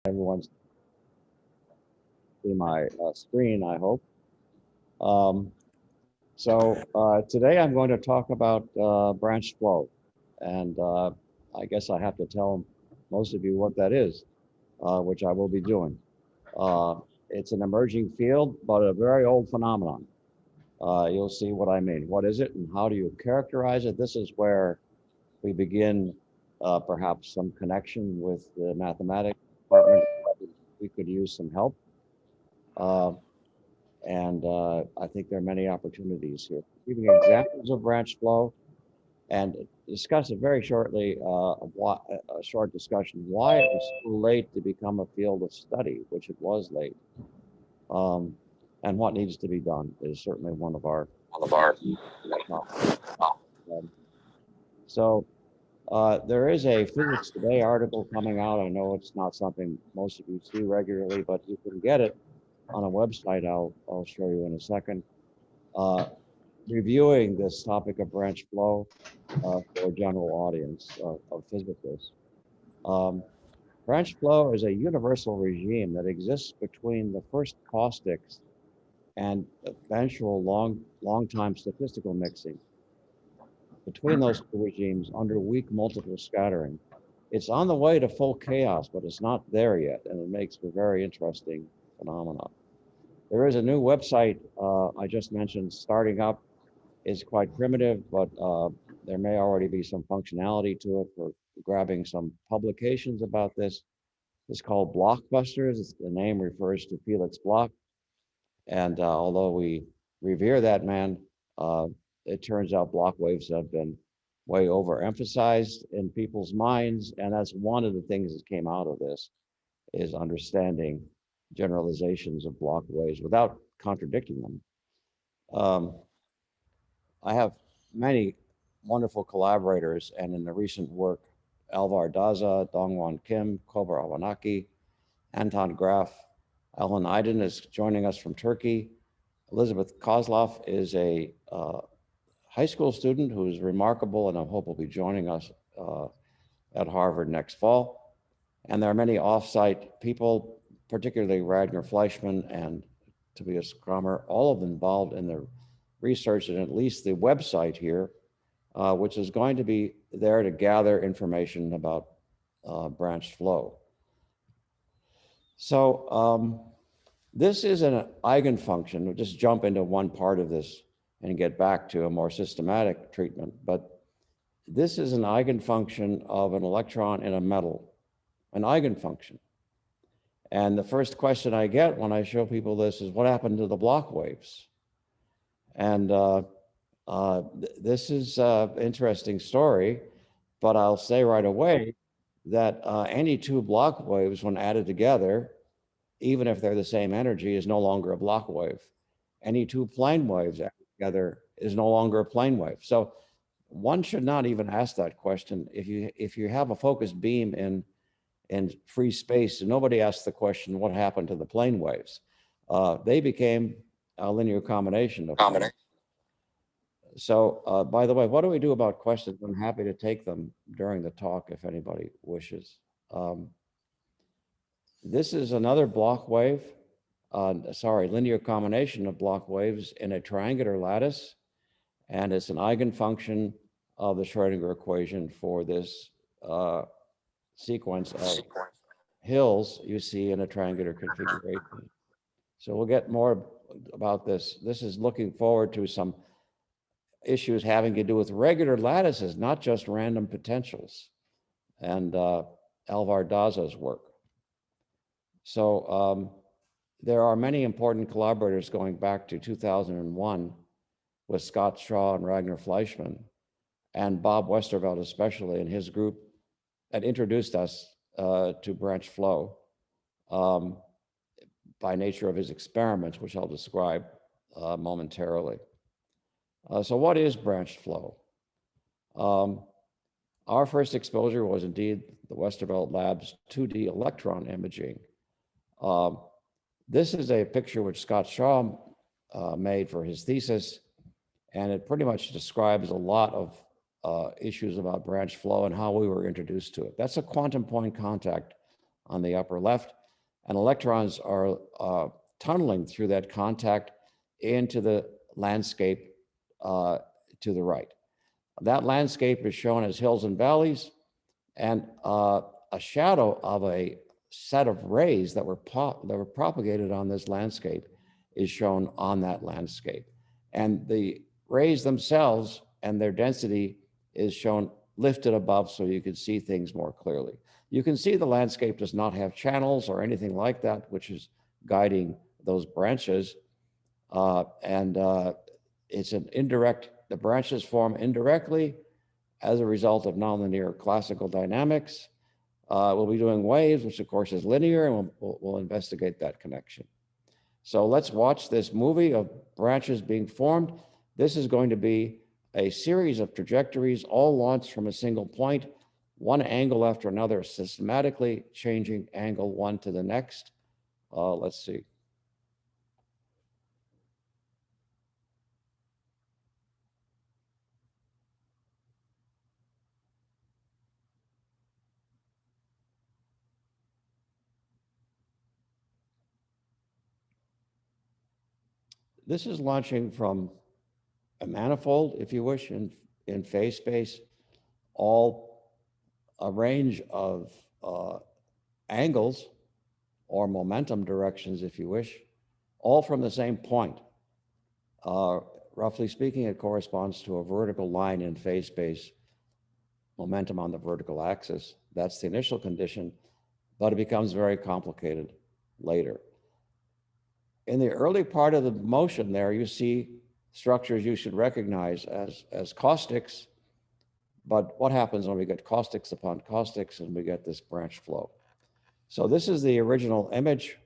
Everyone's see my screen, I hope. Um, Today I'm going to talk about branch flow, and I guess I have to tell most of you what that is, which I will be doing. Uh, it's an emerging field, but a very old phenomenon. You'll see what I mean. What is it, and how do you characterize it? This is where we begin perhaps some connection with the mathematics department. We could use some help. Uh, and I think there are many opportunities here. Giving examples of branch flow and discuss it very shortly, a short discussion, why it was so late to become a field of study, which it was late, um, and what needs to be done is certainly one of our topics. Um, so there is a Physics Today article coming out. I know it's not something most of you see regularly, but you can get it on a website I'll show you in a second. Reviewing this topic of branch flow for a general audience of physicists. Um, Branch flow is a universal regime that exists between the first caustics and eventual long-time statistical mixing. Between those two regimes, under weak multiple scattering, it's on the way to full chaos, but it's not there yet, and it makes for very interesting phenomena. There is a new website I just mentioned starting up. Is quite primitive, but there may already be some functionality to it for grabbing some publications about this. It's called Blockbusters. The name refers to Felix Bloch. And although we revere that man, it turns out Bloch waves have been way overemphasized in people's minds. And that's one of the things that came out of this is understanding generalizations of Bloch waves without contradicting them. Um, I have many wonderful collaborators, and in the recent work, Alvar Daza, Dongwon Kim, Kobar Awanaki, Anton Graf, Alan Iden is joining us from Turkey. Elizabeth Kozlov is a high school student who is remarkable, and I hope will be joining us at Harvard next fall. And there are many off-site people, particularly Ragnar Fleischmann and Tobias Kramer, all of them involved in the research and at least the website here, which is going to be there to gather information about branch flow. So this is an eigenfunction. We'll just jump into one part of this and get back to a more systematic treatment. But this is an eigenfunction of an electron in a metal, an eigenfunction. And the first question I get when I show people this is, what happened to the Bloch waves? And this is an interesting story, but I'll say right away that any two Bloch waves, when added together, even if they're the same energy, is no longer a Bloch wave. Any two plane waves added together is no longer a plane wave. So one should not even ask that question. If you have a focused beam in free space, and nobody asks the question, what happened to the plane waves? They became a linear combination of planes. So, by the way, what do we do about questions? I'm happy to take them during the talk if anybody wishes. This is another Bloch wave, linear combination of Bloch waves in a triangular lattice, and it's an eigenfunction of the Schrodinger equation for this sequence of hills you see in a triangular configuration. So we'll get more about this. This is looking forward to some issues having to do with regular lattices, not just random potentials, and Alvar Daza's work. So there are many important collaborators going back to 2001 with Scot Shaw and Ragnar Fleischmann, and Bob Westervelt especially, and his group that introduced us to branch flow by nature of his experiments, which I'll describe momentarily. So what is branch flow? Our first exposure was indeed the Westervelt Lab's 2D electron imaging. This is a picture which Scot Shaw made for his thesis, and it pretty much describes a lot of issues about branch flow and how we were introduced to it. That's a quantum point contact on the upper left, and electrons are tunneling through that contact into the landscape to the right. That landscape is shown as hills and valleys, and a shadow of a set of rays that were propagated on this landscape is shown on that landscape. And the rays themselves and their density is shown lifted above so you can see things more clearly. You can see the landscape does not have channels or anything like that, which is guiding those branches. It's an indirect, the branches form indirectly as a result of nonlinear classical dynamics. We'll be doing waves, which of course is linear, and we'll investigate that connection. So let's watch this movie of branches being formed. This is going to be a series of trajectories, all launched from a single point, one angle after another, systematically changing angle one to the next. Let's see. This is launching from a manifold, if you wish, in phase space, all a range of angles or momentum directions, if you wish, all from the same point. Roughly speaking, it corresponds to a vertical line in phase space, momentum on the vertical axis. That's the initial condition, but it becomes very complicated later. In the early part of the motion there, you see structures you should recognize as caustics, but what happens when we get caustics upon caustics and we get this branch flow? So this is the original image,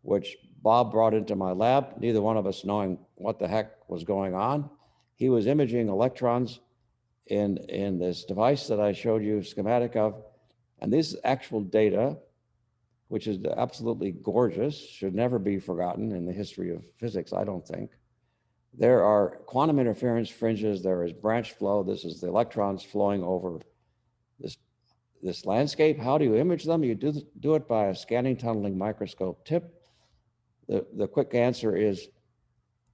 which Bob brought into my lab, neither one of us knowing what the heck was going on. He was imaging electrons in this device that I showed you a schematic of, and this is actual data, which is absolutely gorgeous, should never be forgotten in the history of physics, I don't think. There are quantum interference fringes, there is branch flow, this is the electrons flowing over this landscape. How do you image them? You do it by a scanning tunneling microscope tip. The quick answer is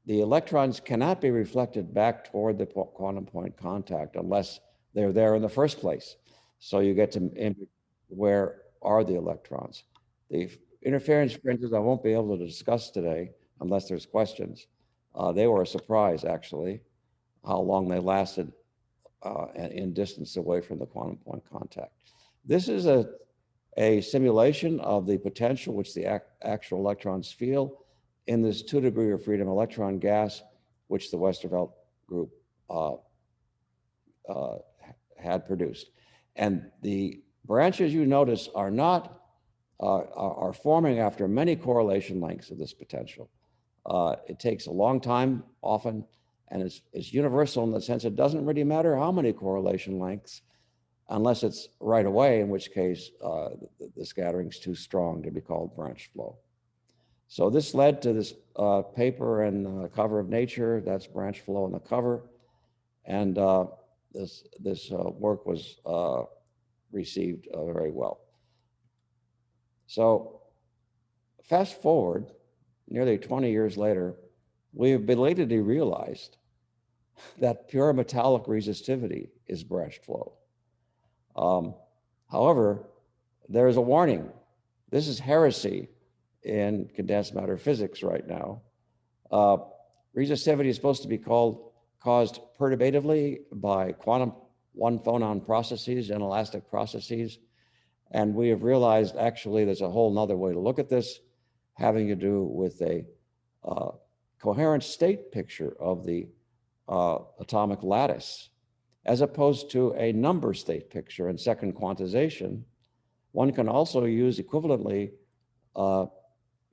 the electrons cannot be reflected back toward the quantum point contact unless they're there in the first place. So you get to image where are the electrons. The interference fringes I won't be able to discuss today unless there's questions. They were a surprise, actually, how long they lasted in distance away from the quantum point contact. This is a simulation of the potential which the actual electrons feel in this 2 degree of freedom electron gas, which the Westervelt group had produced. And the branches you notice are not are forming after many correlation lengths of this potential. It takes a long time, often, and it's universal in the sense it doesn't really matter how many correlation lengths, unless it's right away, in which case the scattering's too strong to be called branch flow. So this led to this paper and cover of Nature. That's branch flow on the cover, and this work was received very well. So fast forward, nearly 20 years later, we have belatedly realized that pure metallic resistivity is branch flow. However, there is a warning. This is heresy in condensed matter physics right now. Resistivity is supposed to be caused perturbatively by quantum one-phonon processes, inelastic processes. And we have realized actually there's a whole nother way to look at this, having to do with a coherent state picture of the atomic lattice, as opposed to a number state picture in second quantization. One can also use equivalently,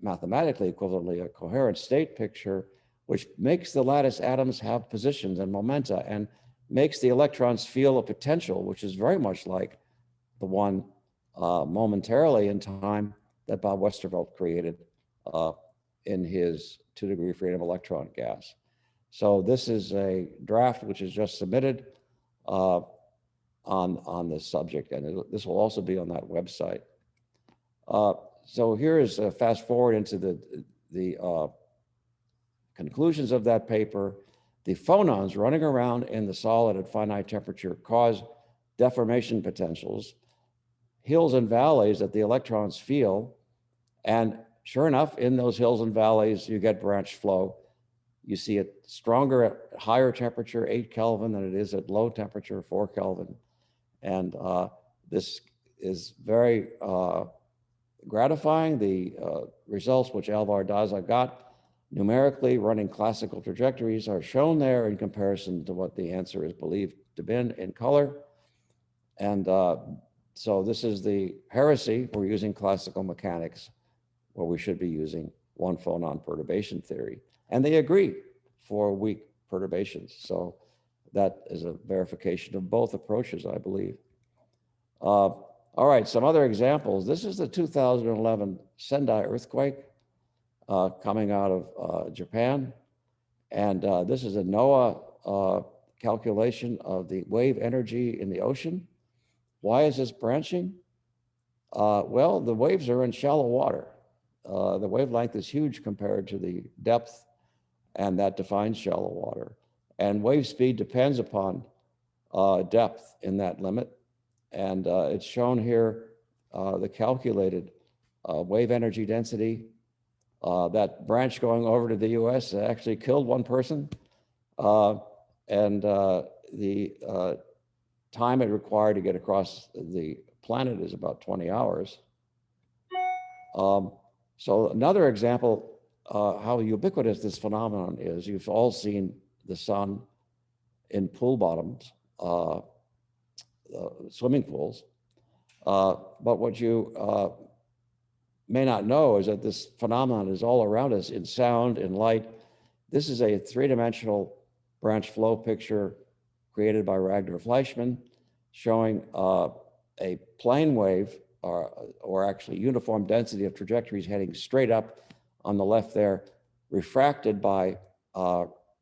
mathematically equivalently, a coherent state picture, which makes the lattice atoms have positions and momenta and makes the electrons feel a potential, which is very much like the one momentarily in time that Bob Westervelt created in his 2 degree freedom electron gas. So this is a draft which is just submitted on this subject, and this will also be on that website. So here is a fast forward into the conclusions of that paper. The phonons running around in the solid at finite temperature cause deformation potentials, hills and valleys that the electrons feel. And sure enough, in those hills and valleys, you get branch flow. You see it stronger at higher temperature, 8 Kelvin, than it is at low temperature, 4 Kelvin. And this is very gratifying. The results which Alvar Daza got numerically running classical trajectories are shown there in comparison to what the answer is believed to be in color. And so this is the heresy. We're using classical mechanics where we should be using one phonon perturbation theory. And they agree for weak perturbations. So that is a verification of both approaches, I believe. All right, some other examples. This is the 2011 Sendai earthquake coming out of Japan. And this is a NOAA calculation of the wave energy in the ocean. Why is this branching? Well, the waves are in shallow water. The wavelength is huge compared to the depth, and that defines shallow water. And wave speed depends upon depth in that limit. And it's shown here, the calculated wave energy density. That branch going over to the US actually killed one person. And the time it required to get across the planet is about 20 hours. So another example, how ubiquitous this phenomenon is. You've all seen the sun in pool bottoms, swimming pools. But what you may not know is that this phenomenon is all around us in sound, in light. This is a three-dimensional branch flow picture created by Ragnar Fleischmann, showing a plane wave, or actually uniform density of trajectories heading straight up on the left there, refracted by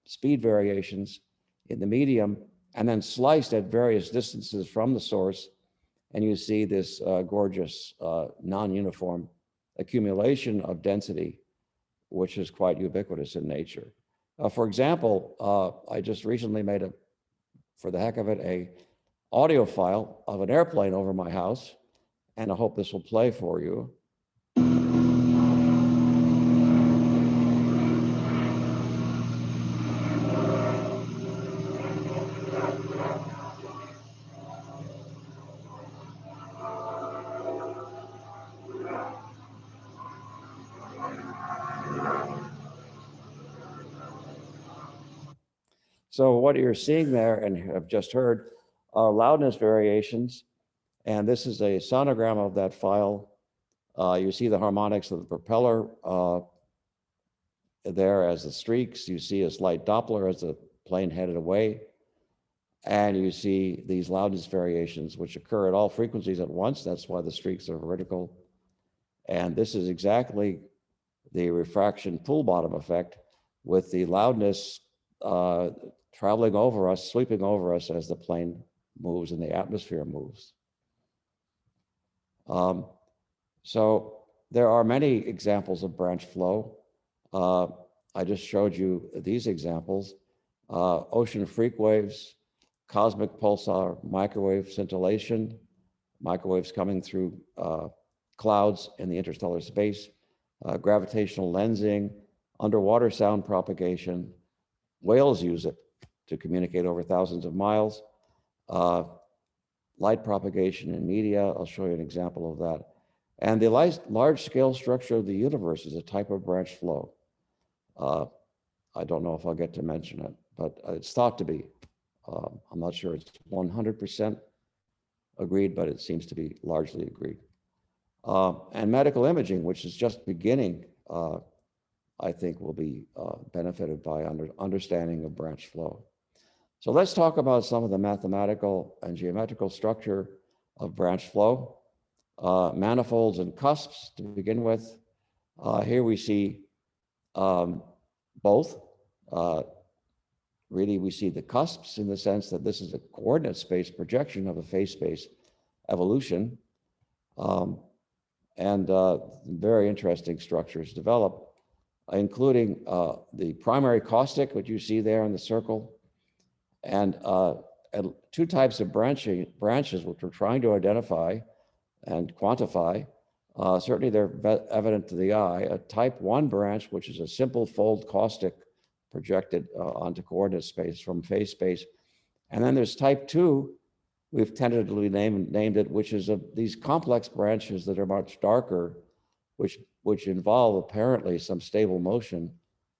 speed variations in the medium, and then sliced at various distances from the source. And you see this gorgeous non-uniform accumulation of density, which is quite ubiquitous in nature. For example, I just recently made for the heck of it, a audio file of an airplane over my house, and I hope this will play for you. So what you're seeing there and have just heard are loudness variations. And this is a sonogram of that file. You see the harmonics of the propeller there as the streaks. You see a slight Doppler as the plane headed away. And you see these loudness variations, which occur at all frequencies at once. That's why the streaks are vertical. And this is exactly the refraction pool bottom effect, with the loudness traveling over us, sweeping over us as the plane moves and the atmosphere moves. So there are many examples of branch flow. I just showed you these examples. Ocean freak waves, cosmic pulsar microwave scintillation, microwaves coming through clouds in the interstellar space, gravitational lensing, underwater sound propagation. Whales use it to communicate over thousands of miles. Light propagation in media, I'll show you an example of that. And the large-scale structure of the universe is a type of branch flow. I don't know if I'll get to mention it, but it's thought to be. I'm not sure it's 100% agreed, but it seems to be largely agreed. And medical imaging, which is just beginning, I think will be benefited by understanding of branch flow. So let's talk about some of the mathematical and geometrical structure of branch flow. Manifolds and cusps to begin with. Here we see both. Really, we see the cusps in the sense that this is a coordinate space projection of a phase space evolution. and very interesting structures develop, including the primary caustic, which you see there in the circle, and two types of branches which we're trying to identify and quantify. Certainly they're evident to the eye. A type 1 branch, which is a simple fold caustic projected onto coordinate space from phase space. And then there's type 2, we've tentatively named it, which is these complex branches that are much darker, which involve apparently some stable motion,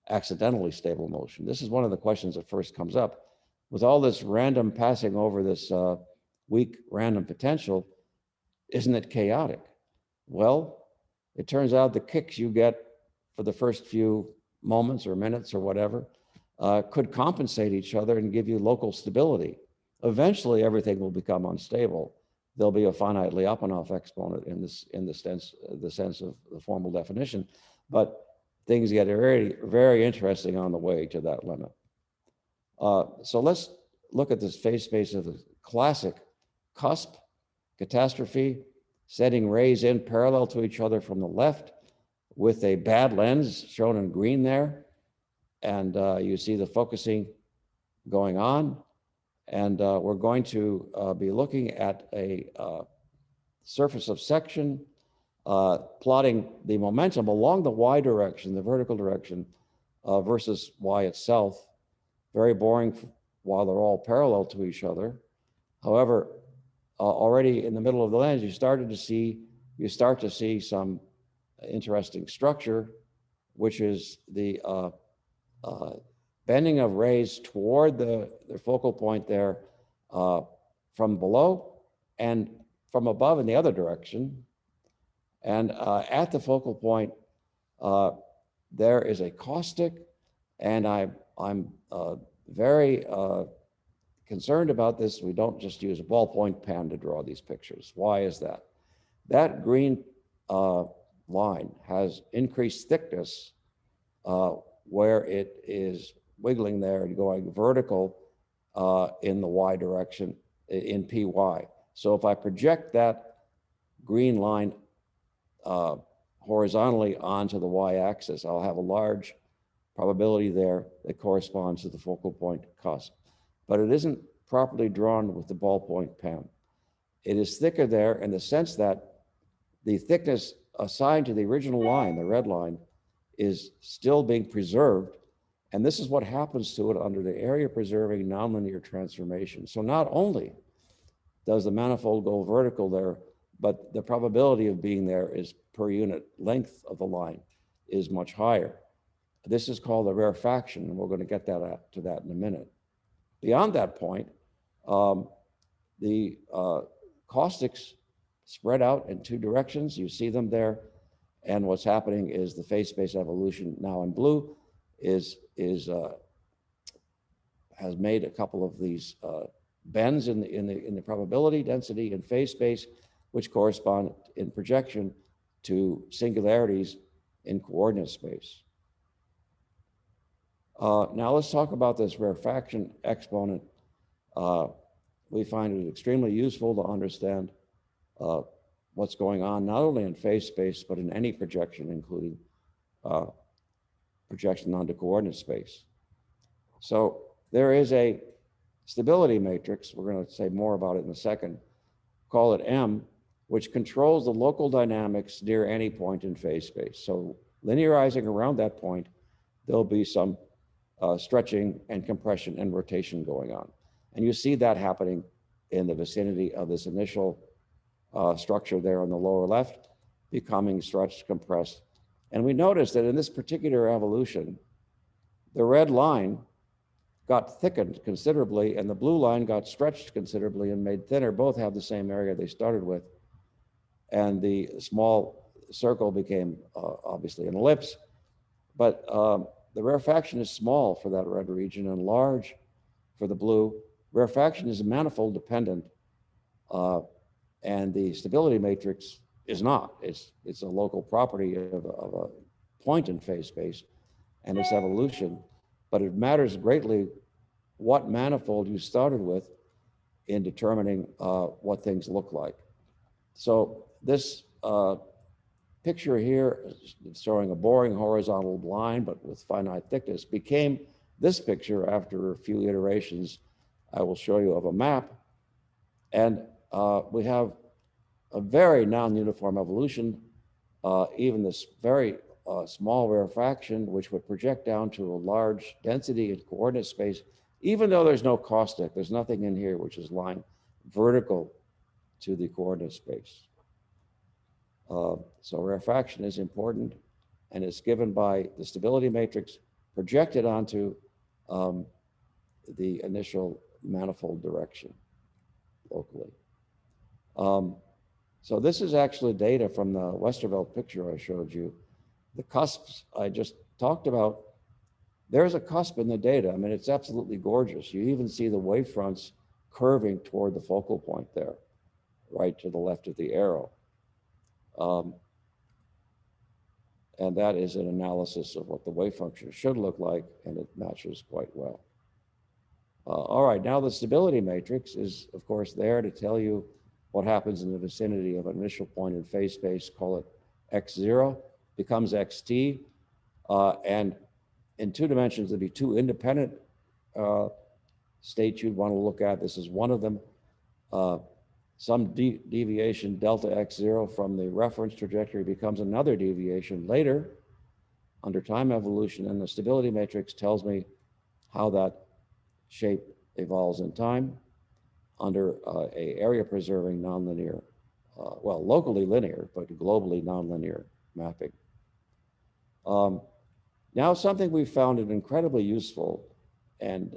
accidentally stable motion. This is one of the questions that first comes up. With all this random passing over this weak random potential, isn't it chaotic? Well, it turns out the kicks you get for the first few moments or minutes or whatever could compensate each other and give you local stability. Eventually, everything will become unstable. There'll be a finite Lyapunov exponent in the sense of the formal definition, but things get very, very interesting on the way to that limit. So let's look at this phase space of the classic cusp, catastrophe, setting rays in parallel to each other from the left with a bad lens shown in green there. And you see the focusing going on. And we're going to be looking at a surface of section, plotting the momentum along the y direction, the vertical direction, versus y itself. Very boring while they're all parallel to each other. However, already in the middle of the lens, you start to see some interesting structure, which is the bending of rays toward the focal point there from below and from above in the other direction. And at the focal point, there is a caustic, and I'm very concerned about this. We don't just use a ballpoint pen to draw these pictures. Why is that? That green line has increased thickness where it is wiggling there and going vertical in the y direction in py. So if I project that green line horizontally onto the y-axis, I'll have a large probability there that corresponds to the focal point cusp. But it isn't properly drawn with the ballpoint pen. It is thicker there in the sense that the thickness assigned to the original line, the red line, is still being preserved. And this is what happens to it under the area preserving nonlinear transformation. So not only does the manifold go vertical there, but the probability of being there is per unit length of the line is much higher. This is called a rarefaction, and we're going to get to that in a minute. Beyond that point, the caustics spread out in two directions. You see them there. And what's happening is the phase space evolution, now in blue, has made a couple of these bends in the probability density and phase space, which correspond in projection to singularities in coordinate space. Now let's talk about this rarefaction exponent. We find it extremely useful to understand what's going on, not only in phase space, but in any projection, including projection onto coordinate space. So there is a stability matrix, we're going to say more about it in a second, call it M, which controls the local dynamics near any point in phase space. So linearizing around that point, there'll be some stretching and compression and rotation going on. And you see that happening in the vicinity of this initial structure there on the lower left, becoming stretched, compressed. And we notice that in this particular evolution, the red line got thickened considerably and the blue line got stretched considerably and made thinner. Both have the same area they started with. And the small circle became obviously an ellipse, but the rarefaction is small for that red region and large for the blue. Rarefaction is manifold dependent, and the stability matrix is not. It's a local property of a point in phase space and its evolution, but it matters greatly what manifold you started with in determining what things look like. So this picture here showing a boring horizontal line, but with finite thickness, became this picture after a few iterations I will show you of a map. And we have a very non-uniform evolution, even this very small rarefaction, which would project down to a large density in coordinate space, even though there's no caustic, there's nothing in here which is lying vertical to the coordinate space. So rarefaction is important, and it's given by the stability matrix projected onto the initial manifold direction locally. So this is actually data from the Westervelt picture I showed you. The cusps I just talked about, there's a cusp in the data. I mean, it's absolutely gorgeous. You even see the wavefronts curving toward the focal point there, right to the left of the arrow. And that is an analysis of what the wave function should look like, and it matches quite well. All right, now the stability matrix is, of course, there to tell you what happens in the vicinity of an initial point in phase space, call it x0, becomes xt, and in 2 dimensions, there'd be 2 independent states you'd want to look at. This is one of them. Some deviation delta x0 from the reference trajectory becomes another deviation later under time evolution, and the stability matrix tells me how that shape evolves in time under a area preserving nonlinear, well, locally linear, but globally nonlinear mapping. Now something we found it incredibly useful, and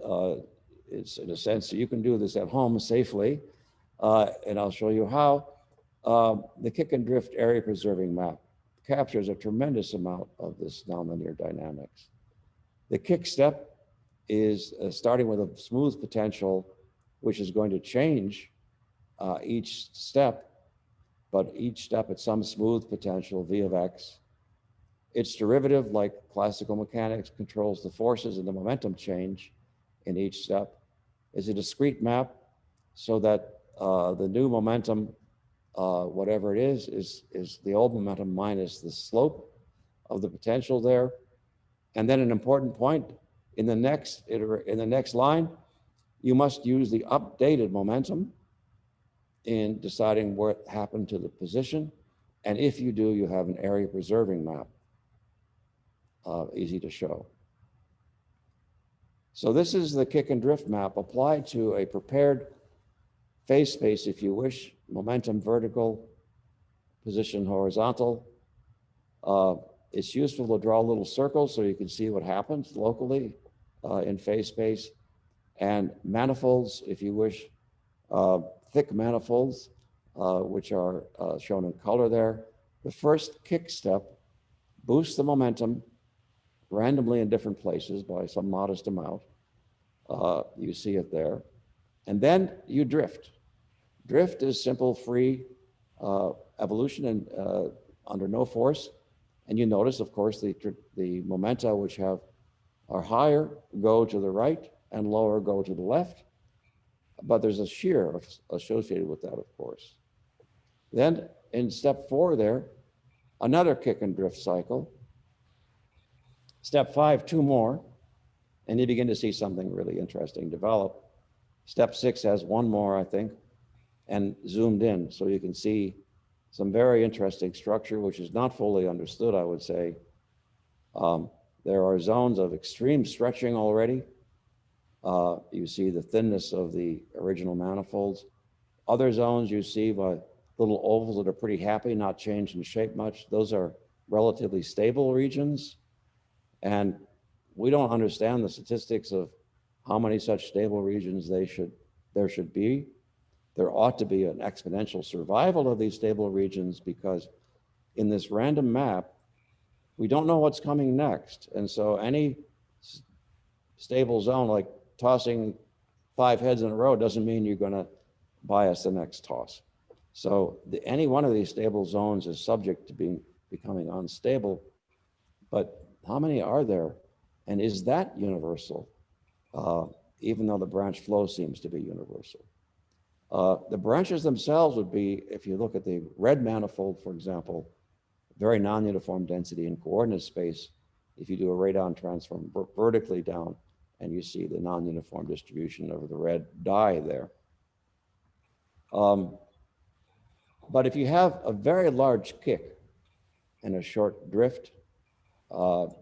it's in a sense you can do this at home safely, and I'll show you how. The kick and drift area preserving map captures a tremendous amount of this nonlinear dynamics. The kick step is starting with a smooth potential, which is going to change each step, but each step at some smooth potential, v of x. Its derivative, like classical mechanics, controls the forces and the momentum change in each step. Is a discrete map so that the new momentum, whatever it is the old momentum minus the slope of the potential there. And then an important point, in the next line, you must use the updated momentum in deciding what happened to the position. And if you do, you have an area preserving map. Easy to show. So this is the kick and drift map applied to a prepared phase space, if you wish, momentum vertical, position horizontal. It's useful to draw little circles so you can see what happens locally in phase space. And manifolds, if you wish, thick manifolds, which are shown in color there. The first kick step boosts the momentum randomly in different places by some modest amount. You see it there. And then you drift. Drift is simple, free evolution and under no force. And you notice, of course, the momenta which are higher go to the right and lower go to the left. But there's a shear associated with that, of course. Then in step 4 there, another kick and drift cycle. Step 5, 2 more, and you begin to see something really interesting develop. Step 6 has 1 more, I think, and zoomed in, so you can see some very interesting structure, which is not fully understood, I would say. There are zones of extreme stretching already. You see the thinness of the original manifolds. Other zones you see by little ovals that are pretty happy, not changed in shape much. Those are relatively stable regions. And we don't understand the statistics of how many such stable regions there should be. There ought to be an exponential survival of these stable regions, because in this random map, we don't know what's coming next. And so any stable zone, like tossing 5 heads in a row, doesn't mean you're going to bias the next toss. So any one of these stable zones is subject to becoming unstable. But how many are there? And is that universal? Even though the branch flow seems to be universal. The branches themselves would be, if you look at the red manifold, for example, very non-uniform density in coordinate space if you do a radon transform vertically down and you see the non-uniform distribution of the red dye there. But if you have a very large kick and a short drift, for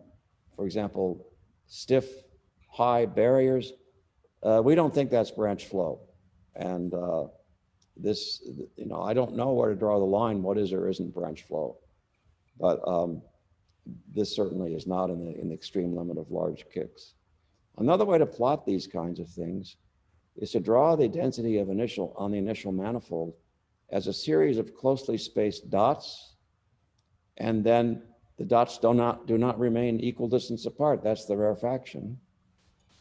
example, stiff, high barriers, we don't think that's branch flow. And this, I don't know where to draw the line, what is or isn't branch flow. But this certainly is not in the extreme limit of large kicks. Another way to plot these kinds of things is to draw the density of on the initial manifold as a series of closely spaced dots, and then the dots do not remain equal distance apart. That's the rarefaction.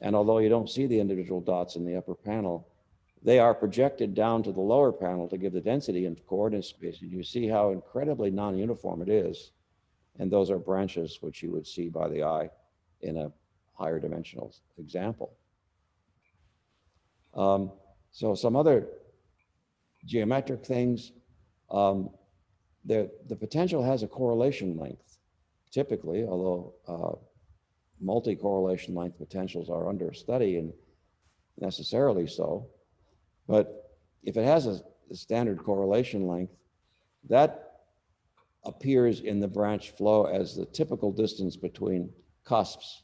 And although you don't see the individual dots in the upper panel, they are projected down to the lower panel to give the density in coordinate space. And you see how incredibly non-uniform it is. And those are branches which you would see by the eye in a higher dimensional example. So some other geometric things, the potential has a correlation length, typically, although multi-correlation length potentials are under study and necessarily so. But if it has a standard correlation length, that appears in the branch flow as the typical distance between cusps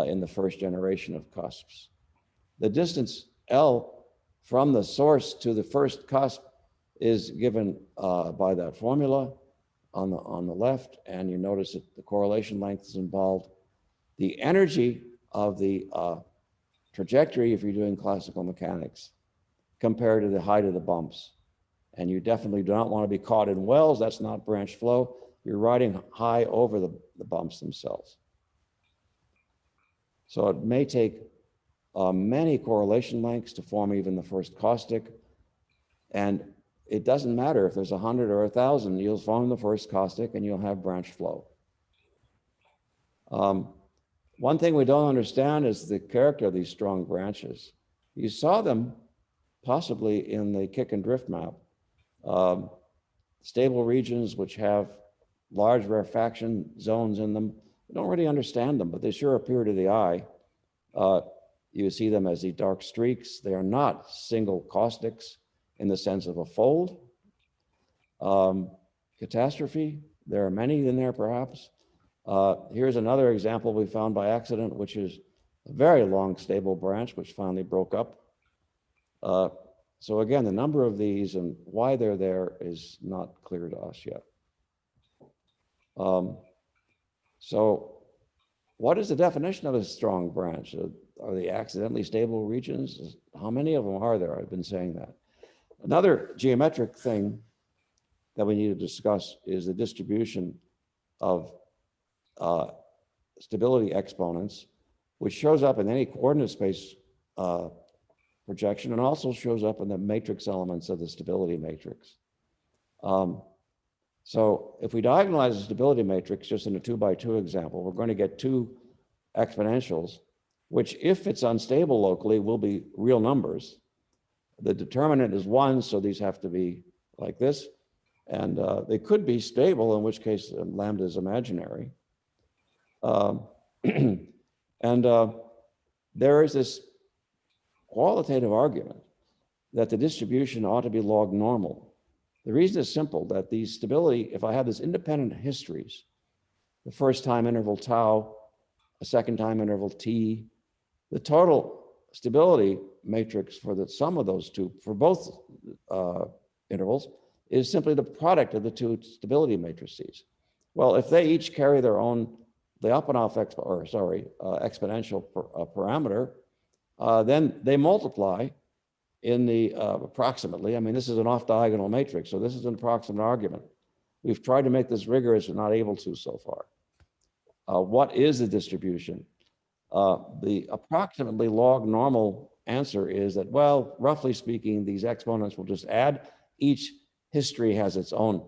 in the first generation of cusps. The distance L from the source to the first cusp is given by that formula on the left, and you notice that the correlation length is involved. The energy of the trajectory, if you're doing classical mechanics, compared to the height of the bumps. And you definitely do not want to be caught in wells. That's not branch flow. You're riding high over the bumps themselves. So it may take many correlation lengths to form even the first caustic. And it doesn't matter if there's 100 or 1,000, you'll form the first caustic and you'll have branch flow. One thing we don't understand is the character of these strong branches. You saw them possibly in the kick and drift map. Stable regions which have large rarefaction zones in them, we don't really understand them, but they sure appear to the eye. You see them as the dark streaks. They are not single caustics in the sense of a fold. Catastrophe, there are many in there perhaps. Here's another example we found by accident, which is a very long stable branch, which finally broke up. So again, the number of these and why they're there is not clear to us yet. So what is the definition of a strong branch? Are they accidentally stable regions? How many of them are there? I've been saying that. Another geometric thing that we need to discuss is the distribution of stability exponents, which shows up in any coordinate space projection and also shows up in the matrix elements of the stability matrix. So if we diagonalize the stability matrix just in a 2x2 example, we're going to get two exponentials, which if it's unstable locally will be real numbers. The determinant is 1, so these have to be like this. And they could be stable, in which case lambda is imaginary. And there is this qualitative argument that the distribution ought to be log normal. The reason is simple, that the stability, if I have this independent histories, the first time interval tau, a second time interval t, the total stability matrix for the sum of those two, for both intervals, is simply the product of the two stability matrices. Well, if they each carry their own Lyapunov exponential parameter, then they multiply in the approximately. I mean, this is an off-diagonal matrix, so this is an approximate argument. We've tried to make this rigorous and not able to so far. What is the distribution? The approximately log normal answer is that, well, roughly speaking, these exponents will just add. Each history has its own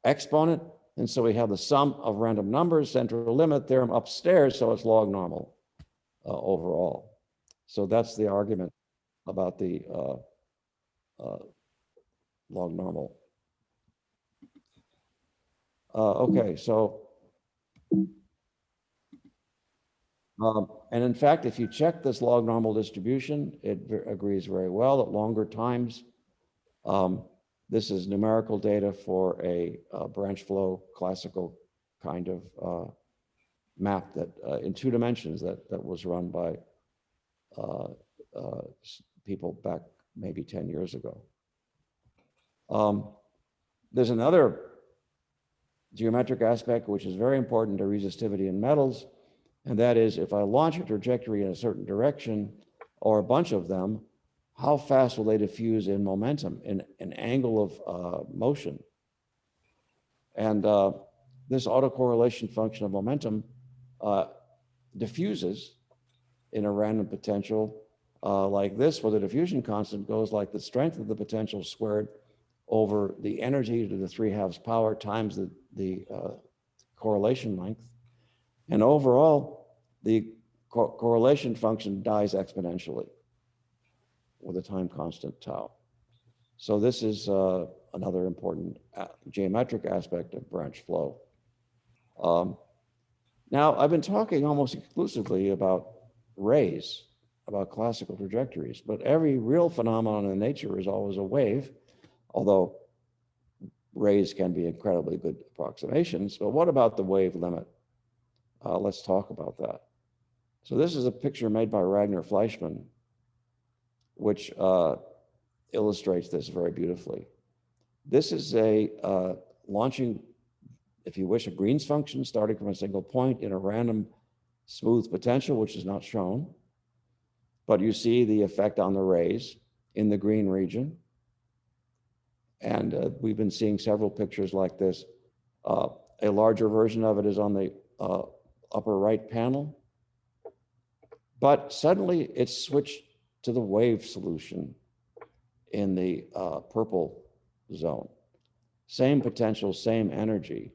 exponent, and so we have the sum of random numbers, central limit theorem upstairs, so it's log normal overall. So that's the argument about the log normal. Okay, so, and in fact, if you check this log normal distribution, it agrees very well at longer times. This is numerical data for a branch flow classical kind of map that in 2 dimensions that was run by people back maybe 10 years ago. There's another geometric aspect which is very important to resistivity in metals, and that is if I launch a trajectory in a certain direction or a bunch of them, how fast will they diffuse in momentum, in an angle of motion? And this autocorrelation function of momentum diffuses in a random potential like this, where the diffusion constant goes like the strength of the potential squared over the energy to the 3/2 power times the correlation length. And overall, the correlation function dies exponentially with a time constant tau. So this is another important geometric aspect of branch flow. Now, I've been talking almost exclusively about rays, about classical trajectories, but every real phenomenon in nature is always a wave, although rays can be incredibly good approximations. But what about the wave limit? Let's talk about that. So this is a picture made by Ragnar Fleischmann, which illustrates this very beautifully. This is a launching, if you wish, a Green's function starting from a single point in a random smooth potential, which is not shown. But you see the effect on the rays in the green region. And we've been seeing several pictures like this. A larger version of it is on the upper right panel. But suddenly it's switched to the wave solution in the purple zone. Same potential, same energy.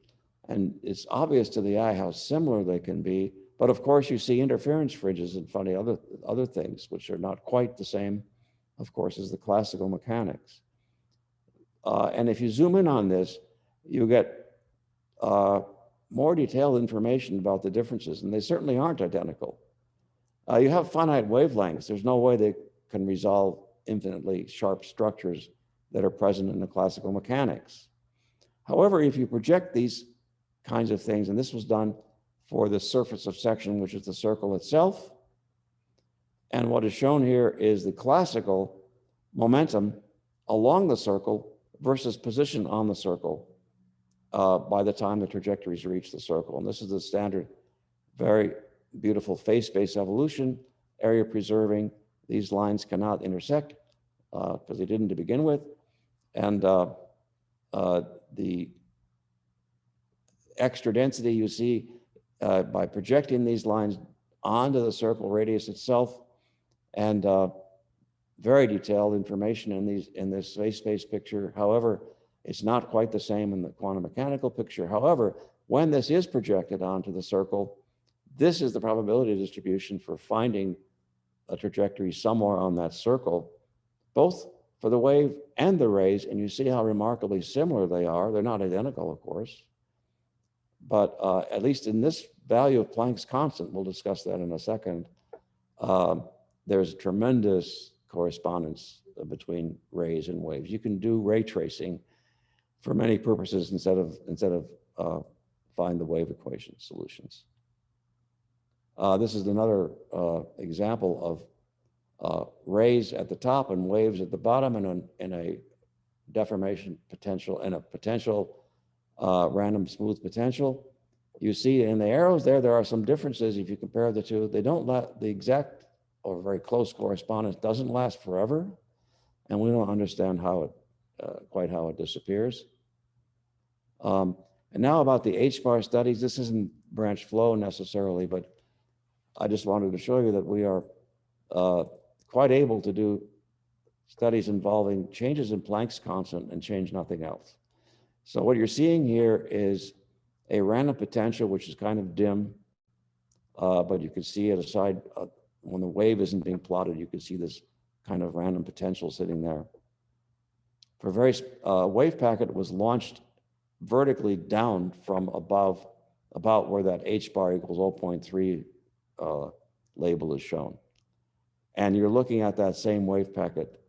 And it's obvious to the eye how similar they can be. But of course, you see interference fringes and funny other things, which are not quite the same, of course, as the classical mechanics. And if you zoom in on this, you get more detailed information about the differences, and they certainly aren't identical. You have finite wavelengths. There's no way they can resolve infinitely sharp structures that are present in the classical mechanics. However, if you project these kinds of things, and this was done for the surface of section, which is the circle itself, and what is shown here is the classical momentum along the circle versus position on the circle by the time the trajectories reach the circle. And this is the standard, very beautiful phase space evolution, area preserving. These lines cannot intersect because they didn't to begin with. And the extra density you see by projecting these lines onto the circle radius itself, and very detailed information in this phase space picture. However, it's not quite the same in the quantum mechanical picture. However, when this is projected onto the circle, this is the probability distribution for finding a trajectory somewhere on that circle, both for the wave and the rays, and you see how remarkably similar they are. They're not identical, of course, but at least in this value of Planck's constant, we'll discuss that in a second, there's tremendous correspondence between rays and waves. You can do ray tracing for many purposes instead of find the wave equation solutions. This is another example of rays at the top and waves at the bottom, and in a deformation potential and a potential random smooth potential. You see in the arrows there are some differences if you compare the two. They don't the exact or very close correspondence doesn't last forever, and we don't understand how it quite how it disappears. And now about the H-bar studies. This isn't branch flow necessarily, but I just wanted to show you that we are quite able to do studies involving changes in Planck's constant and change nothing else. So what you're seeing here is a random potential, which is kind of dim, but you can see it aside when the wave isn't being plotted, you can see this kind of random potential sitting there. For a very wave packet was launched vertically down from above, about where that h bar equals 0.3 label is shown. And you're looking at that same wave packet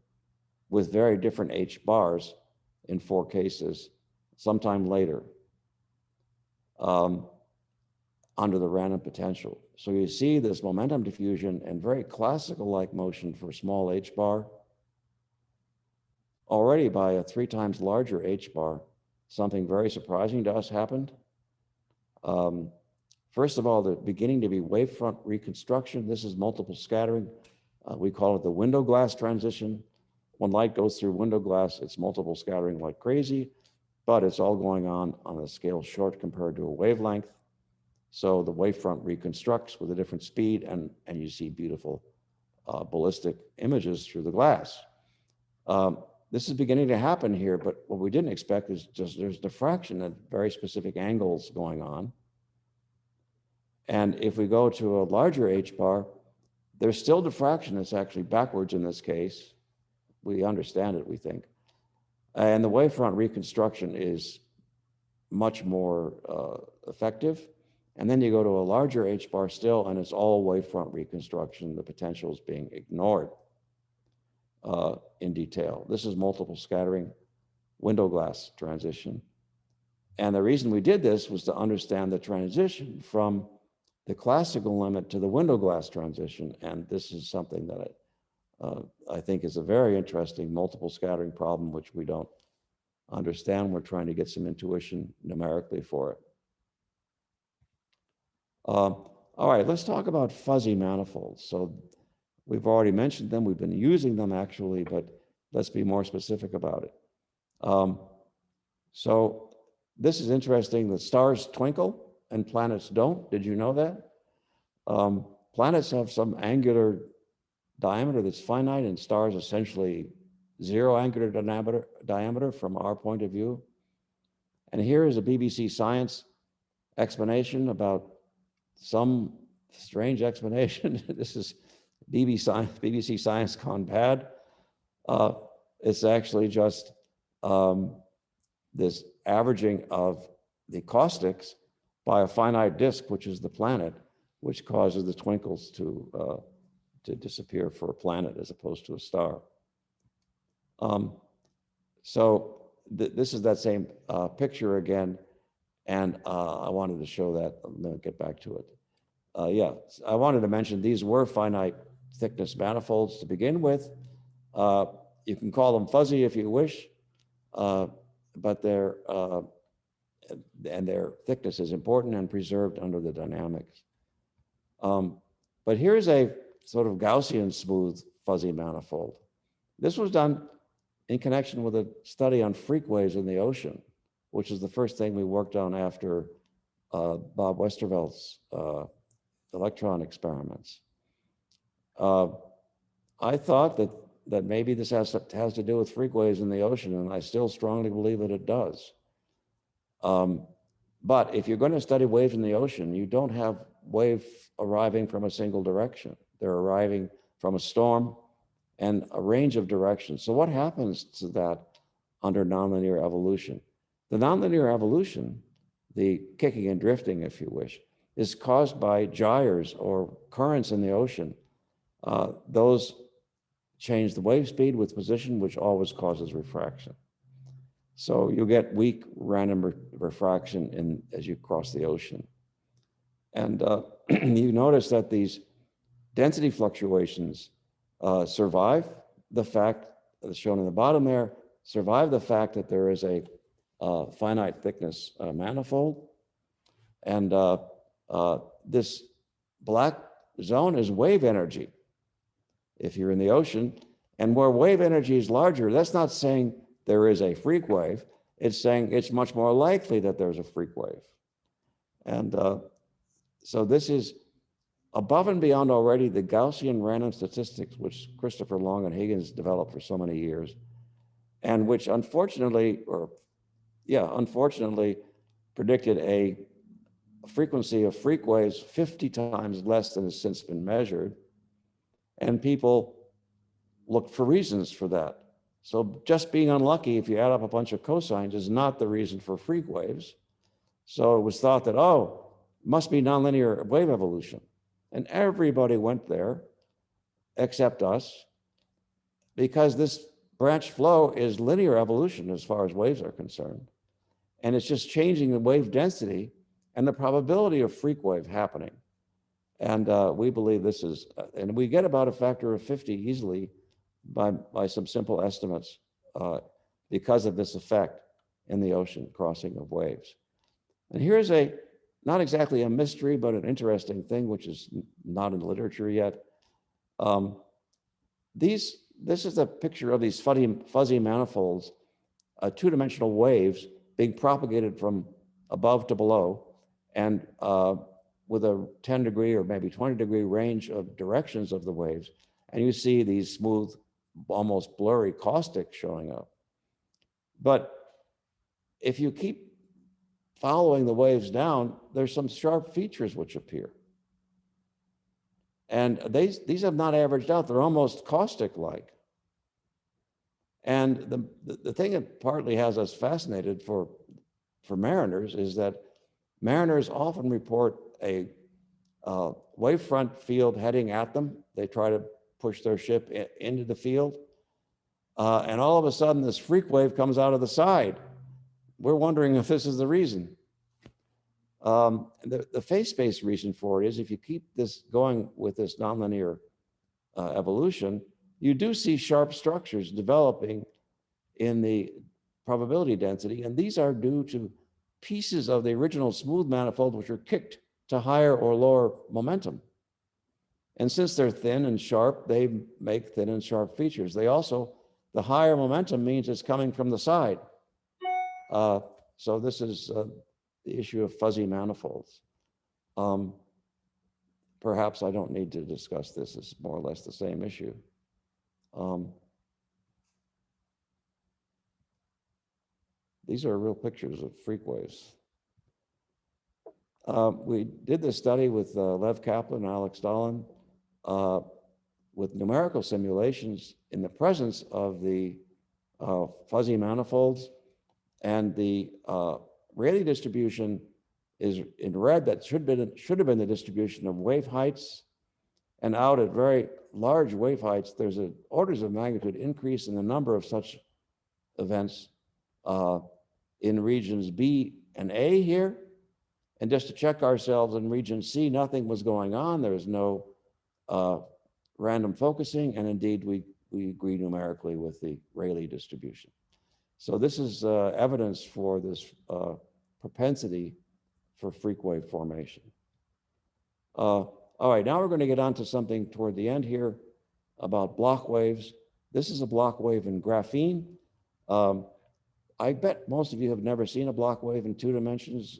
with very different h bars in 4 cases, sometime later, under the random potential. So you see this momentum diffusion and very classical-like motion for small h bar. Already by a 3 times larger h bar, something very surprising to us happened. First of all, the beginning to be wavefront reconstruction. This is multiple scattering. We call it the window glass transition. When light goes through window glass, it's multiple scattering like crazy, but it's all going on a scale short compared to a wavelength. So the wavefront reconstructs with a different speed, and you see beautiful ballistic images through the glass. This is beginning to happen here, but what we didn't expect is just there's diffraction at very specific angles going on. And if we go to a larger h bar, there's still diffraction that's actually backwards in this case. We understand it, we think. And the wavefront reconstruction is much more effective. And then you go to a larger h bar still, and it's all wavefront reconstruction. The potential is being ignored in detail. This is multiple scattering window glass transition. And the reason we did this was to understand the transition from the classical limit to the window glass transition. And this is something that I think is a very interesting multiple scattering problem, which we don't understand. We're trying to get some intuition numerically for it. All right, let's talk about fuzzy manifolds. So we've already mentioned them. We've been using them actually, but let's be more specific about it. So this is interesting. The stars twinkle and planets don't. Did you know that? Planets have some angular diameter that's finite, and stars essentially zero angular diameter from our point of view. And here is a BBC Science explanation about some strange explanation. This is BBC Science gone bad. It's actually just this averaging of the caustics by a finite disk, which is the planet, which causes the twinkles to disappear for a planet as opposed to a star. This is that same picture again, and I wanted to show that. I'm going to get back to it. Yeah, I wanted to mention these were finite thickness manifolds to begin with. You can call them fuzzy if you wish, but their thickness is important and preserved under the dynamics. But here's a sort of Gaussian smooth fuzzy manifold. This was done in connection with a study on freak waves in the ocean, which is the first thing we worked on after Bob Westervelt's electron experiments. I thought that maybe this has to do with freak waves in the ocean, and I still strongly believe that it does. But if you're going to study waves in the ocean, you don't have waves arriving from a single direction. They're arriving from a storm and a range of directions. So what happens to that under nonlinear evolution? The nonlinear evolution, the kicking and drifting, if you wish, is caused by gyres or currents in the ocean. Those change the wave speed with position, which always causes refraction. So you get weak random refraction as you cross the ocean. And you notice that these density fluctuations survive the fact, as shown in the bottom there, survive the fact that there is a finite thickness manifold. And this black zone is wave energy if you're in the ocean. And where wave energy is larger, that's not saying there is a freak wave. It's saying it's much more likely that there's a freak wave. And so this is above and beyond already the Gaussian random statistics, which Christopher Long and Higgins developed for so many years, and which unfortunately predicted a frequency of freak waves 50 times less than has since been measured. And people looked for reasons for that. So just being unlucky, if you add up a bunch of cosines, is not the reason for freak waves. So it was thought that, oh, must be nonlinear wave evolution. And everybody went there except us, because this branch flow is linear evolution as far as waves are concerned. And it's just changing the wave density and the probability of freak wave happening. And we believe this is, and we get about a factor of 50 easily by some simple estimates because of this effect in the ocean crossing of waves. And here's a, not exactly a mystery, but an interesting thing, which is not in the literature yet. This is a picture of these fuzzy manifolds, two-dimensional waves being propagated from above to below, and with a 10-degree or maybe 20-degree range of directions of the waves. And you see these smooth, almost blurry caustics showing up. But if you keep following the waves down, there's some sharp features which appear. And these have not averaged out. They're almost caustic-like. And the thing that partly has us fascinated for mariners is that mariners often report a wavefront field heading at them. They try to push their ship into the field. And all of a sudden, this freak wave comes out of the side. We're wondering if this is the reason. The phase-space reason for it is if you keep this going with this nonlinear evolution, you do see sharp structures developing in the probability density, and these are due to pieces of the original smooth manifold which are kicked to higher or lower momentum. And since they're thin and sharp, they make thin and sharp features. They also, the higher momentum means it's coming from the side. So this is the issue of fuzzy manifolds. Perhaps I don't need to discuss this. It's more or less the same issue. These are real pictures of freak waves. We did this study with Lev Kaplan and Alex Dahlin with numerical simulations in the presence of the fuzzy manifolds, and the Rayleigh distribution is in red. That should have been the distribution of wave heights, and out at very large wave heights, there's an orders of magnitude increase in the number of such events in regions B and A here. And just to check ourselves, in region C, nothing was going on. There was no random focusing, and indeed we agree numerically with the Rayleigh distribution. So this is evidence for this propensity for freak wave formation. All right, now we're going to get on to something toward the end here about Bloch waves. This is a Bloch wave in graphene. I bet most of you have never seen a Bloch wave in 2 dimensions.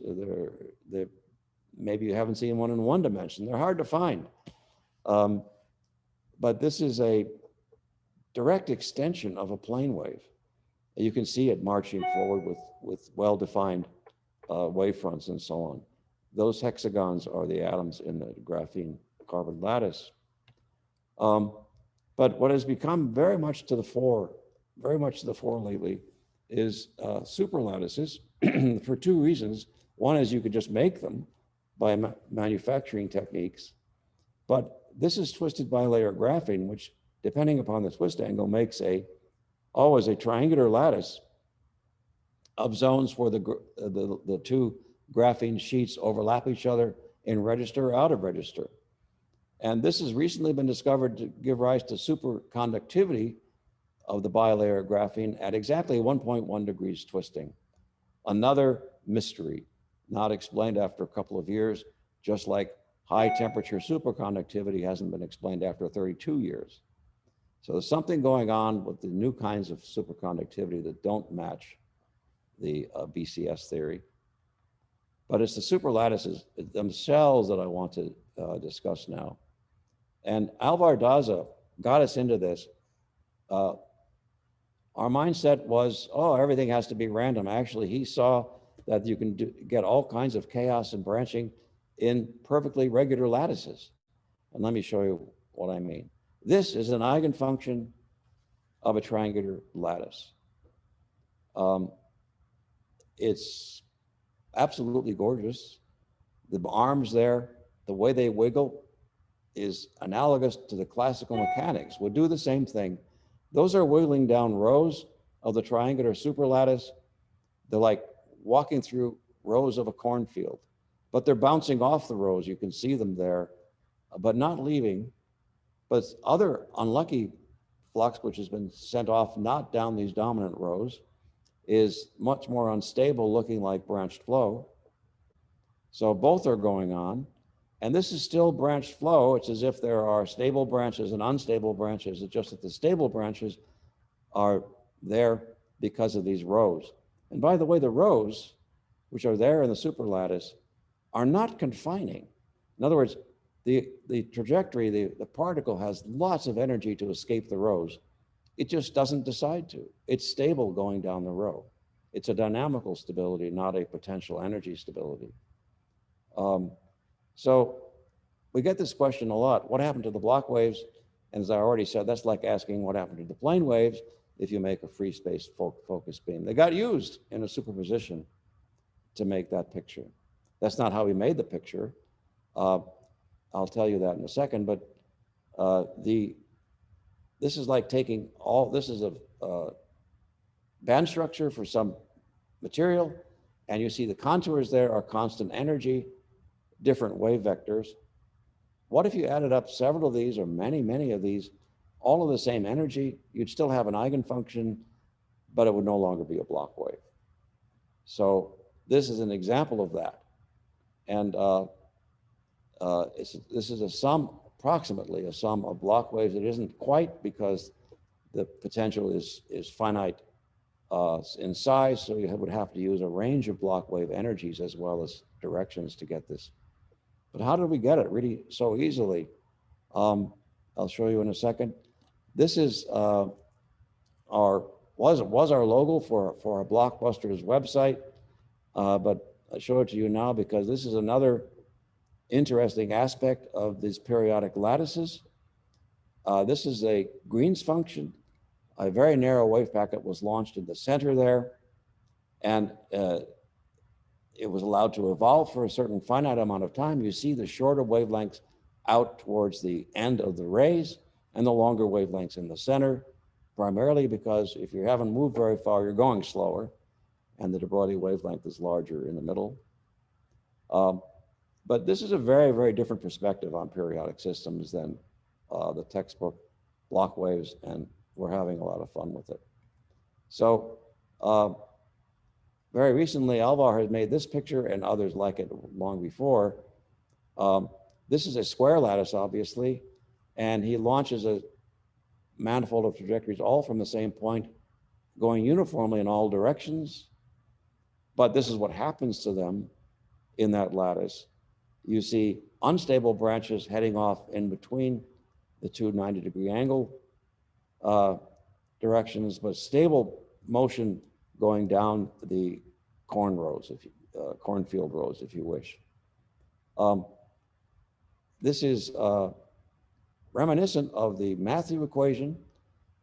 Maybe you haven't seen one in 1 dimension. They're hard to find. But this is a direct extension of a plane wave. You can see it marching forward with well-defined wavefronts and so on. Those hexagons are the atoms in the graphene carbon lattice. But what has become very much to the fore lately is superlattices for 2 reasons. One is you could just make them by manufacturing techniques, but this is twisted bilayer graphene, which, depending upon the twist angle, makes always a triangular lattice of zones where the 2 graphene sheets overlap each other in register or out of register. And this has recently been discovered to give rise to superconductivity of the bilayer graphene at exactly 1.1 degrees twisting. Another mystery, not explained after a couple of years, just like high temperature superconductivity hasn't been explained after 32 years. So there's something going on with the new kinds of superconductivity that don't match the BCS theory. But it's the superlattices themselves that I want to discuss now. And Alvar Daza got us into this. Our mindset was, oh, everything has to be random. Actually, he saw that you can get all kinds of chaos and branching in perfectly regular lattices. And let me show you what I mean. This is an eigenfunction of a triangular lattice. It's absolutely gorgeous. The arms there, the way they wiggle is analogous to the classical mechanics. Would do the same thing. Those are wiggling down rows of the triangular superlattice. They're like walking through rows of a cornfield, but they're bouncing off the rows. You can see them there, but not leaving. But other unlucky flux, which has been sent off not down these dominant rows, is much more unstable, looking like branched flow. So both are going on. And this is still branched flow. It's as if there are stable branches and unstable branches. It's just that the stable branches are there because of these rows. And by the way, the rows, which are there in the superlattice, are not confining. In other words, the trajectory, the particle has lots of energy to escape the rows. It just doesn't decide to. It's stable going down the row. It's a dynamical stability, not a potential energy stability. So we get this question a lot. What happened to the Bloch waves? And as I already said, that's like asking what happened to the plane waves if you make a free space focus beam. They got used in a superposition to make that picture. That's not how we made the picture. I'll tell you that in a second, but this is like taking this is a band structure for some material, and you see the contours there are constant energy, different wave vectors. What if you added up several of these or many of these, all of the same energy? You'd still have an eigenfunction, but it would no longer be a Bloch wave. So this is an example of that. And this is a sum, approximately a sum of Bloch waves. It isn't quite because the potential is finite in size, so you would have to use a range of Bloch wave energies as well as directions to get this. But how did we get it really so easily? I'll show you in a second. This is was our logo for our Blockbusters website, but I show it to you now because this is another interesting aspect of these periodic lattices. This is a Green's function. A very narrow wave packet was launched in the center there, and it was allowed to evolve for a certain finite amount of time. You see the shorter wavelengths out towards the end of the rays and the longer wavelengths in the center, primarily because if you haven't moved very far, you're going slower, and the de Broglie wavelength is larger in the middle. But this is a very, very different perspective on periodic systems than the textbook Bloch waves, and we're having a lot of fun with it. So very recently, Alvar has made this picture and others like it long before. This is a square lattice, obviously, and he launches a manifold of trajectories all from the same point, going uniformly in all directions. But this is what happens to them in that lattice. You see unstable branches heading off in between the two 90-degree angle directions, but stable motion going down the cornfield rows, if you wish. This is reminiscent of the Matthew equation,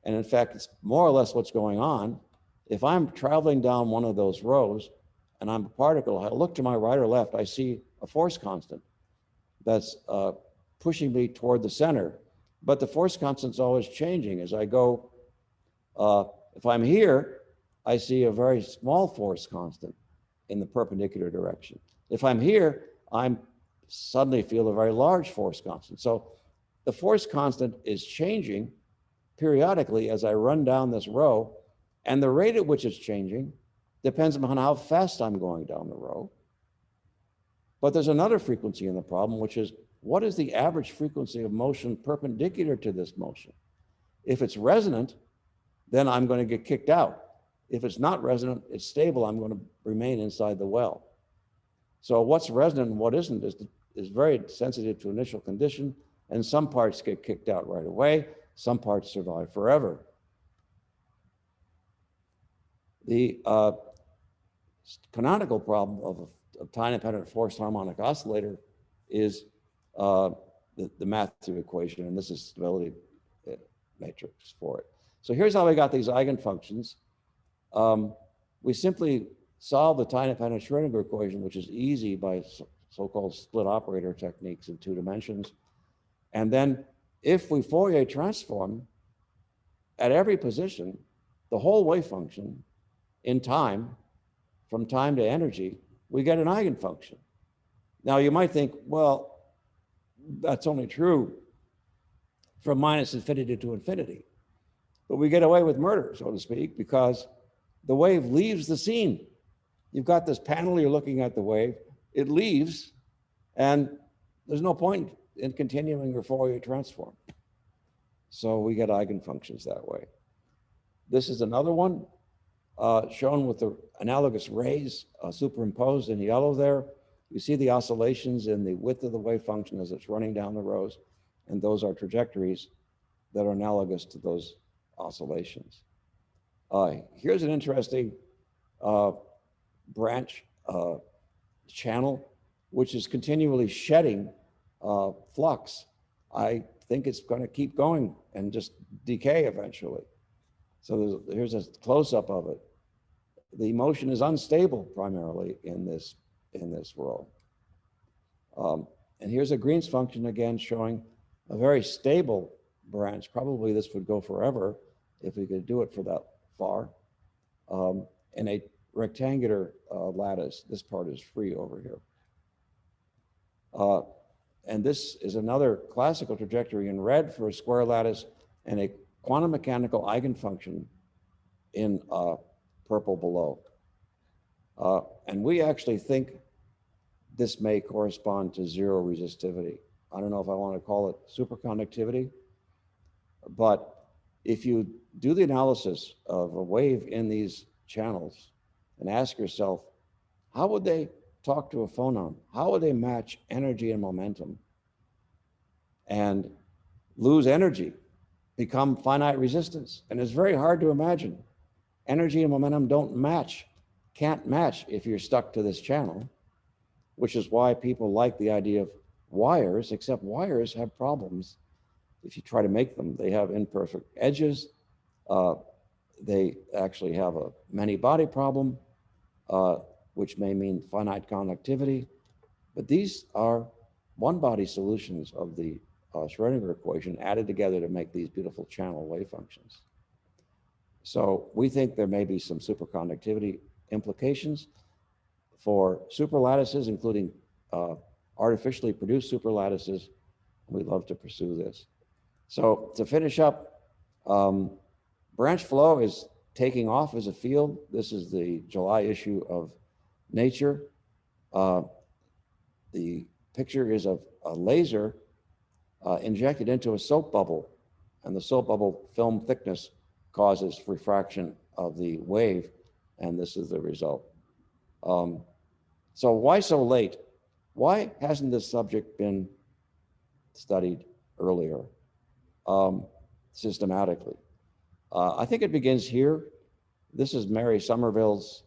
and in fact, it's more or less what's going on. If I'm traveling down one of those rows and I'm a particle, I look to my right or left, I see a force constant that's pushing me toward the center. But the force constant's always changing as I go. If I'm here, I see a very small force constant in the perpendicular direction. If I'm here, I suddenly feel a very large force constant. So the force constant is changing periodically as I run down this row, and the rate at which it's changing depends on how fast I'm going down the row. But there's another frequency in the problem, which is what is the average frequency of motion perpendicular to this motion? If it's resonant, then I'm going to get kicked out. If it's not resonant, it's stable, I'm going to remain inside the well. So what's resonant and what isn't is very sensitive to initial condition, and some parts get kicked out right away, some parts survive forever. The canonical problem of a time-dependent forced harmonic oscillator is the Matthew equation, and this is stability matrix for it. So here's how we got these eigenfunctions. We simply solve the time-dependent Schrodinger equation, which is easy by so-called split operator techniques in 2 dimensions. And then if we Fourier transform at every position, the whole wave function in time, from time to energy, we get an eigenfunction. Now you might think, well, that's only true from minus infinity to infinity. But we get away with murder, so to speak, because the wave leaves the scene. You've got this panel, you're looking at the wave, it leaves, and there's no point in continuing your Fourier transform. So we get eigenfunctions that way. This is another one shown with the analogous rays superimposed in yellow there. You see the oscillations in the width of the wave function as it's running down the rows, and those are trajectories that are analogous to those oscillations. Here's an interesting branch channel, which is continually shedding flux. I think it's going to keep going and just decay eventually. So here's a close-up of it. The motion is unstable primarily in this row. And here's a Green's function again showing a very stable branch. Probably this would go forever if we could do it for that far. In a rectangular lattice, this part is free over here. And this is another classical trajectory in red for a square lattice and a quantum mechanical eigenfunction in purple below. And we actually think this may correspond to zero resistivity. I don't know if I want to call it superconductivity, but if you do the analysis of a wave in these channels and ask yourself, how would they talk to a phonon? How would they match energy and momentum and lose energy, become finite resistance? And it's very hard to imagine. Energy and momentum don't match, can't match if you're stuck to this channel, which is why people like the idea of wires, except wires have problems. If you try to make them, they have imperfect edges. They actually have a many body problem, which may mean finite conductivity. But these are one body solutions of the Schrodinger equation added together to make these beautiful channel wave functions. So we think there may be some superconductivity implications for superlattices, including artificially produced superlattices. We'd love to pursue this. So to finish up, branch flow is taking off as a field. This is the July issue of Nature. The picture is of a laser injected into a soap bubble, and the soap bubble film thickness causes refraction of the wave, and this is the result. So why so late? Why hasn't this subject been studied earlier systematically? I think it begins here. This is Mary Somerville's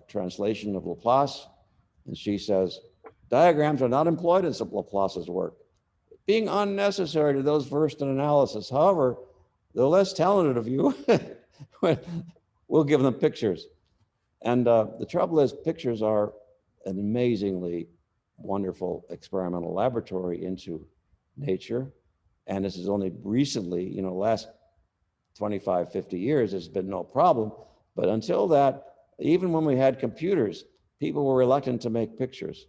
translation of Laplace, and she says, diagrams are not employed in Laplace's work, being unnecessary to those versed in analysis. However, the less talented of you, we'll give them pictures. And the trouble is, pictures are an amazingly wonderful experimental laboratory into nature. And this is only recently, last 25, 50 years, there's been no problem. But until that, even when we had computers, people were reluctant to make pictures.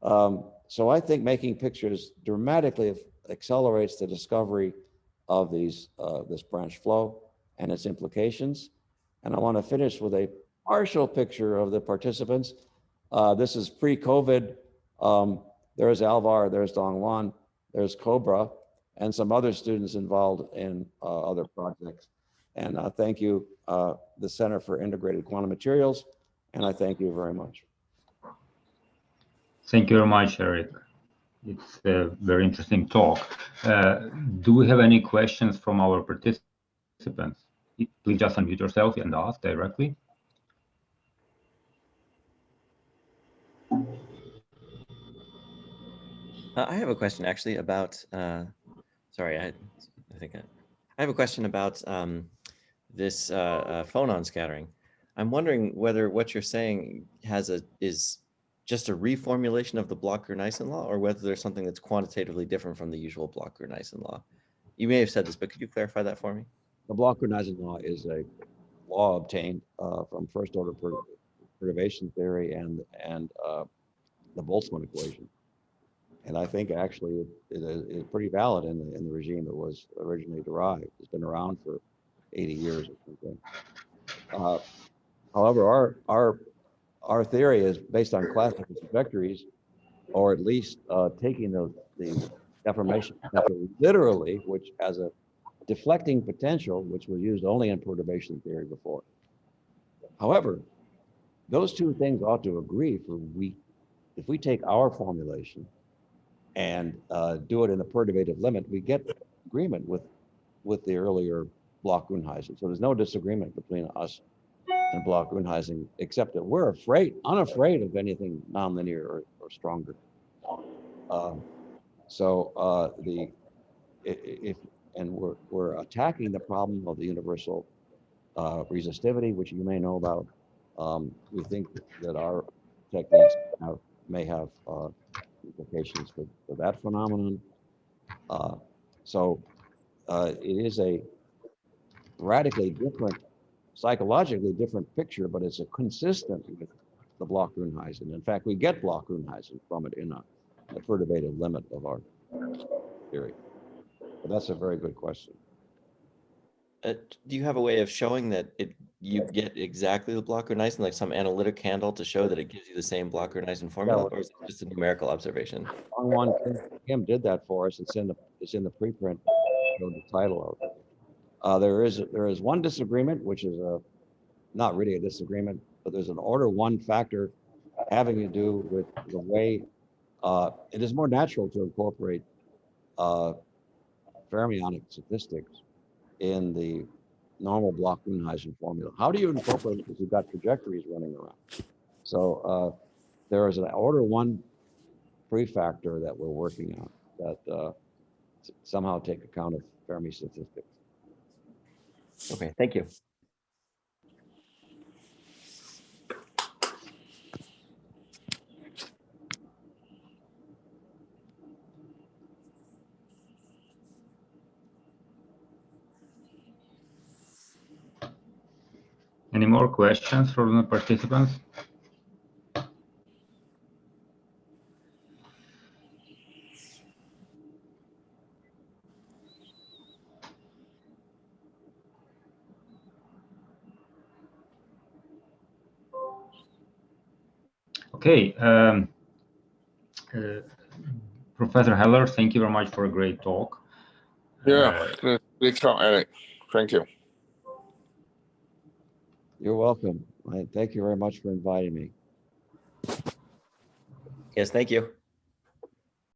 So I think making pictures dramatically accelerates the discovery of these this branch flow and its implications. And I want to finish with a partial picture of the participants. This is pre-COVID. There's Alvar, there's Dongwan, there's Cobra, and some other students involved in other projects. And thank you, the Center for Integrated Quantum Materials, and I thank you very much. Thank you very much, Eric. It's a very interesting talk. Do we have any questions from our participants? Please just unmute yourself and ask directly. I have a question actually about, sorry, I have a question about this phonon scattering. I'm wondering whether what you're saying is just a reformulation of the Bloch-Grüneisen law, or whether there's something that's quantitatively different from the usual Bloch-Grüneisen law. You may have said this, but could you clarify that for me? The Bloch-Grüneisen law is a law obtained from first order perturbation theory and the Boltzmann equation. And I think actually it is pretty valid in the regime it was originally derived. It's been around for 80 years or something. However, our theory is based on classical trajectories, or at least taking the deformation potential literally, which has a deflecting potential, which was used only in perturbation theory before. However, those two things ought to agree if we take our formulation and do it in a perturbative limit, we get agreement with the earlier Bloch-Grüneisen. So there's no disagreement between us and Bloch-Grüneisen, except that we're unafraid of anything nonlinear or stronger. We're attacking the problem of the universal resistivity, which you may know about. We think that our techniques may have implications for that phenomenon. It is a radically different, psychologically different picture, but it's consistent with the Bloch-Grüneisen. In fact, we get Bloch-Grüneisen from it in a perturbative limit of our theory. But that's a very good question. Do you have a way of showing that you get exactly the Bloch-Grüneisen, like some analytic handle to show that it gives you the same Bloch-Grüneisen formula, or is it just a numerical observation? Kim did that for us. It's in the preprint. Showed the title of it. There is one disagreement, which is not really a disagreement, but there's an order one factor having to do with the way it is more natural to incorporate fermionic statistics in the normal Bloch-Grüneisen formula. How do you incorporate it if you've got trajectories running around? So there is an order one prefactor that we're working on that somehow take account of Fermi statistics. Okay, thank you. Any more questions from the participants? Okay. Professor Heller, thank you very much for a great talk. Yeah, great talk, Eric. Thank you. You're welcome. Thank you very much for inviting me. Yes, thank you.